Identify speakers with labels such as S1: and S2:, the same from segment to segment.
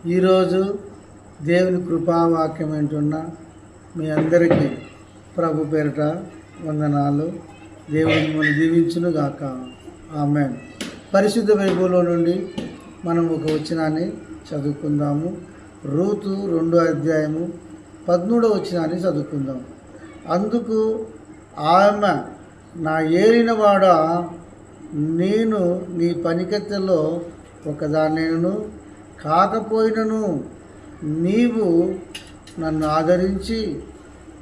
S1: ఈరోజు దేవుని కృపావాక్యం వింటున్న మీ అందరికీ ప్రభు పేరిట వందనాలు. దేవుని మిమ్మల్ని దీవించును గాక. ఆమేన్. పరిశుద్ధ బైబిల్లో నుండి మనం ఒక వచనాన్ని చదువుకుందాము. రూతు 2వ అధ్యాయము 13వ వచనాన్ని చదువుకుందాం. అందుకు ఆమె, నా ఏలినవాడ, నేను నీ పనికెత్తెలో ఒకదాన్నేను కాకపోయినను నీవు నన్ను ఆదరించి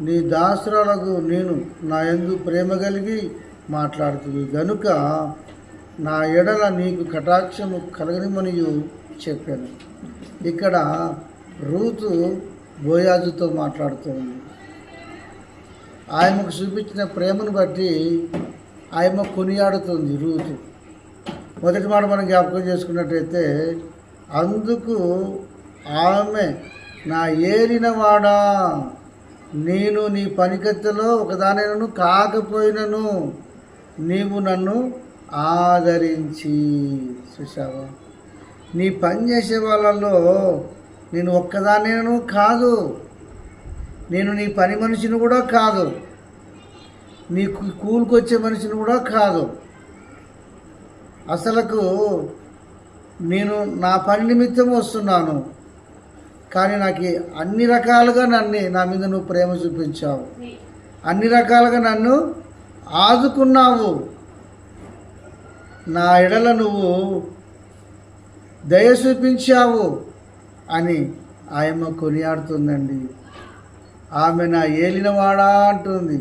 S1: నీ దాసురాలకు నేను నా యందు ప్రేమ కలిగి మాట్లాడుతుంది గనుక నా ఎడల నీకు కటాక్షము కలగనిమనియు చెప్పాను. ఇక్కడ రూతు బోయాజుతో మాట్లాడుతుంది. ఆయనకు చూపించిన ప్రేమను బట్టి ఆయన కొనియాడుతుంది రూతు. మొదటి మాట మనం జ్ఞాపకం చేసుకున్నట్టయితే, అందుకు ఆమె, నా ఏలినవాడా, నేను నీ పనికత్తెలో ఒకదానైనను కాకపోయినను నీవు నన్ను ఆదరించి. చూసావా, నీ పని చేసే వాళ్ళలో నేను ఒక్కదానైనను కాదు, నేను నీ పని మనిషిని కూడా కాదు, నీ కూలికొచ్చే మనిషిని కూడా కాదు. అసలకు నేను నా పని నిమిత్తం వస్తున్నాను, కానీ నాకు అన్ని రకాలుగా నా మీద నువ్వు ప్రేమ చూపించావు, అన్ని రకాలుగా నన్ను ఆదుకున్నావు, నా ఎడల నువ్వు దయ చూపించావు అని ఆయమ్మ కొనియాడుతుందండి. ఆమె నా ఏలినవాడా అంటుంది.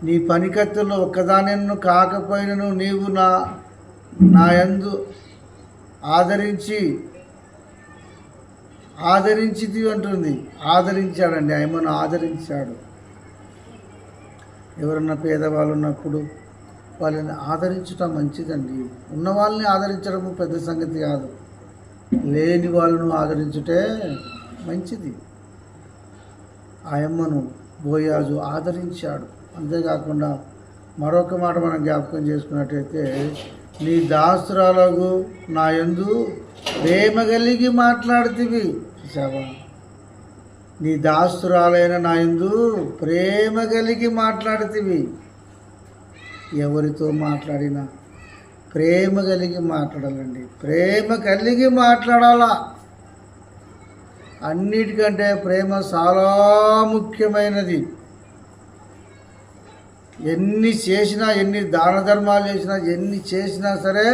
S1: నీ పనికత్తుల్లో ఒక్కదానిను కాకపోయినను నీవు నా యందు ఆదరించిది అంటుంది. ఆదరించాడండి, ఆయమ్మను ఆదరించాడు. ఎవరన్నా పేదవాళ్ళు ఉన్నప్పుడు వాళ్ళని ఆదరించడం మంచిదండి. ఉన్న వాళ్ళని ఆదరించడము పెద్ద సంగతి కాదు, లేని వాళ్ళను ఆదరించుటే మంచిది. ఆయమ్మను బోయాజు ఆదరించాడు. అంతేకాకుండా మరొక మాట మనం జ్ఞాపకం చేసుకున్నట్టయితే, నీ దాసురాలకు నా యందు ప్రేమ కలిగి మాట్లాడుతీవి. చూసావా, నీ దాసురాలైన నా యందు ప్రేమ కలిగి మాట్లాడుతీవి. ఎవరితో మాట్లాడినా ప్రేమ కలిగి మాట్లాడాలండి, ప్రేమ కలిగి మాట్లాడాలా. అన్నిటికంటే ప్రేమ చాలా ముఖ్యమైనది. ఎన్ని చేసినా, ఎన్ని దాన ధర్మాలు చేసినా, ఎన్ని చేసినా సరే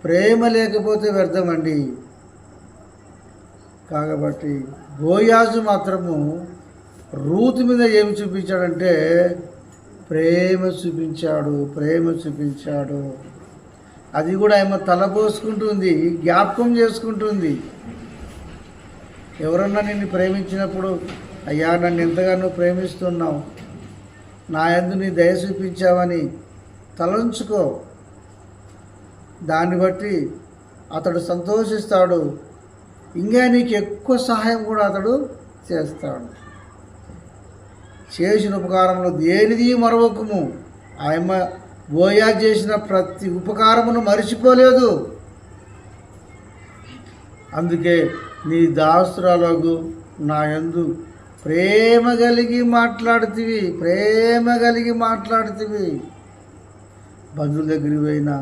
S1: ప్రేమ లేకపోతే వ్యర్థమండి. కాబట్టి బోయాజు మాత్రము రూతు మీద ఏమి చూపించాడంటే ప్రేమ చూపించాడు. అది కూడా ఏమో తలపోసుకుంటుంది, జ్ఞాపకం చేసుకుంటుంది. ఎవరన్నా నిన్ను ప్రేమించినప్పుడు, అయ్యా నన్ను ఎంతగానో ప్రేమిస్తున్నావు, నా యందు నీ దయ చూపించావని తలంచుకో. దాన్ని బట్టి అతడు సంతోషిస్తాడు, ఇంకా నీకు ఎక్కువ సహాయం కూడా అతడు చేస్తాడు. చేసిన ఉపకారంలో దేనిది మరవకము. ఆయమ్మ బోయాజు చేసిన ప్రతి ఉపకారమును మరిచిపోలేదు. అందుకే నీ దాసురాలకు నా యందు ప్రేమ కలిగి మాట్లాడుతీవి. బంధువుల దగ్గరికి పోయినా,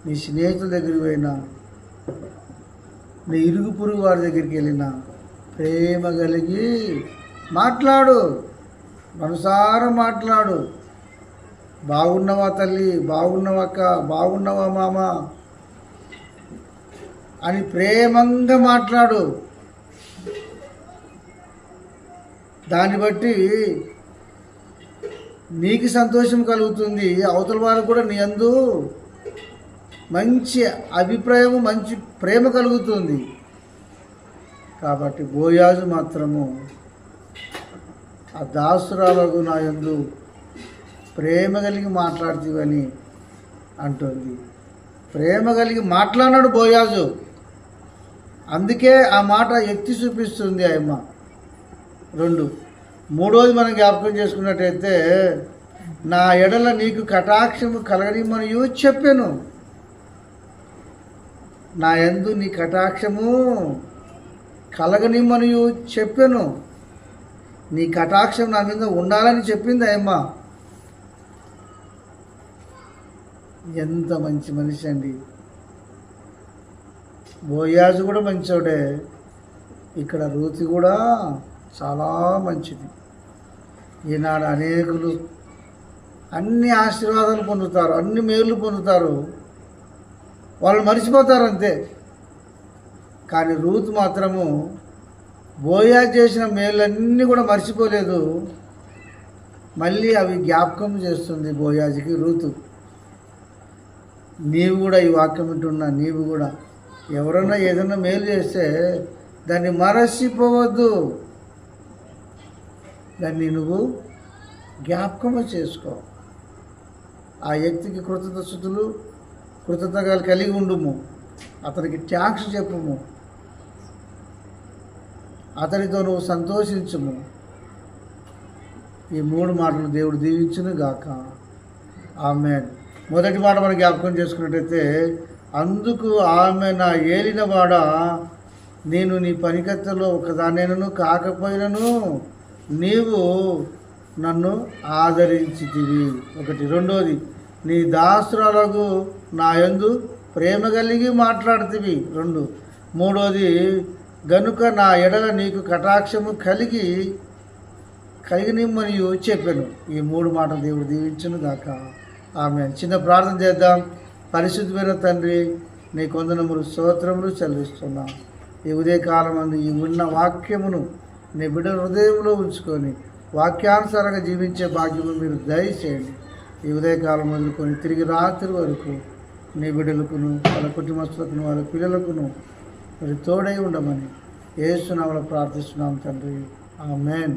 S1: నీ స్నేహితుల దగ్గరికి పోయినా, నీ ఇరుగు పొరుగు వారి దగ్గరికి వెళ్ళినా ప్రేమ కలిగి మాట్లాడు, మనసారా మాట్లాడు. బాగున్నవా తల్లి, బాగున్నవా అక్క, బాగున్నవా మామ అని ప్రేమంగా మాట్లాడు. దాన్ని బట్టి నీకు సంతోషం కలుగుతుంది, అవతల వాళ్ళకు కూడా నీ యందు మంచి అభిప్రాయము, మంచి ప్రేమ కలుగుతుంది. కాబట్టి బోయాజు మాత్రము ఆ దాసురాలకు నా యందు ప్రేమ కలిగి మాట్లాడుతీవని అంటుంది. ప్రేమ కలిగి మాట్లాడినాడు బోయాజు. అందుకే ఆ మాట ఎత్తి చూపిస్తుంది ఆయమ్మ. 2 మూడోది మనం జ్ఞాపకం చేసుకున్నట్టయితే, నా ఎడల నీకు కటాక్షము కలగనిమనియు చెప్పాను. నా యందు నీ కటాక్షము కలగనిమ్మనియు చెప్పాను. నీ కటాక్షం నా మీద ఉండాలని చెప్పింది అయ్యమ్మ. ఎంత మంచి మనిషి అండి. బోయాజు కూడా మంచోడే, ఇక్కడ రూతి కూడా చాలా మంచిది. ఈనాడు అనేకులు అన్ని ఆశీర్వాదాలు పొందుతారు, అన్ని మేలు పొందుతారు, వాళ్ళు మర్చిపోతారు అంతే. కానీ రూతు మాత్రము బోయాజు చేసిన మేలన్నీ కూడా మర్చిపోలేదు, మళ్ళీ అవి జ్ఞాపకం చేస్తుంది బోయాజుకి రూతు. నీవు కూడా ఈ వాక్యం వింటున్నా, నీవు కూడా ఎవరన్నా ఏదైనా మేలు చేస్తే దాన్ని మరచిపోవద్దు, దాన్ని నువ్వు జ్ఞాపకము చేసుకో. ఆ వ్యక్తికి కృతజ్ఞతలు కలిగి ఉండుము, అతనికి ట్యాంక్స్ చెప్పుము, అతనితో నువ్వు సంతోషించుము. ఈ 3 మాటలు దేవుడు దీవించును గాక. ఆమేన్. మొదటి మాట మనం జ్ఞాపకం చేసుకున్నట్టయితే, అందుకు ఆమె నా ఏలినవాడ, నేను నీ పనికత్తెలో ఒకదానేనను కాకపోయినను నీవు నన్ను ఆదరించితివి. ఒకటి. రెండోది, నీ దాసురాలకు నా యందు ప్రేమ కలిగి మాట్లాడుతీవి. 2. మూడోది, గనుక నా ఎడల నీకు కటాక్షము కలిగినిమ్మనియు చెప్పాను. ఈ 3 మాటలు దేవుడు దీవించును గాక. ఆమేన్. చిన్న ప్రార్థన చేద్దాం. పరిశుద్ధమైన తండ్రి, నీ కొందనములు స్తోత్రములు చెల్లిస్తున్నాం. ఈ ఉదయకాలం అందు ఈ ఉన్న వాక్యమును నీ బిడ్డ హృదయంలో ఉంచుకొని వాక్యానుసారంగా జీవించే భాగ్యము మీరు దయచేయండి. ఈ ఉదయకాలం మొదలుకొని తిరిగి రాత్రి వరకు నీ బిడ్డలకును, వాళ్ళ కుటుంబస్తులకును, వాళ్ళ పిల్లలకును మీరు తోడై ఉండమని యేసు నామములో ప్రార్థిస్తున్నాం తండ్రి. ఆమేన్.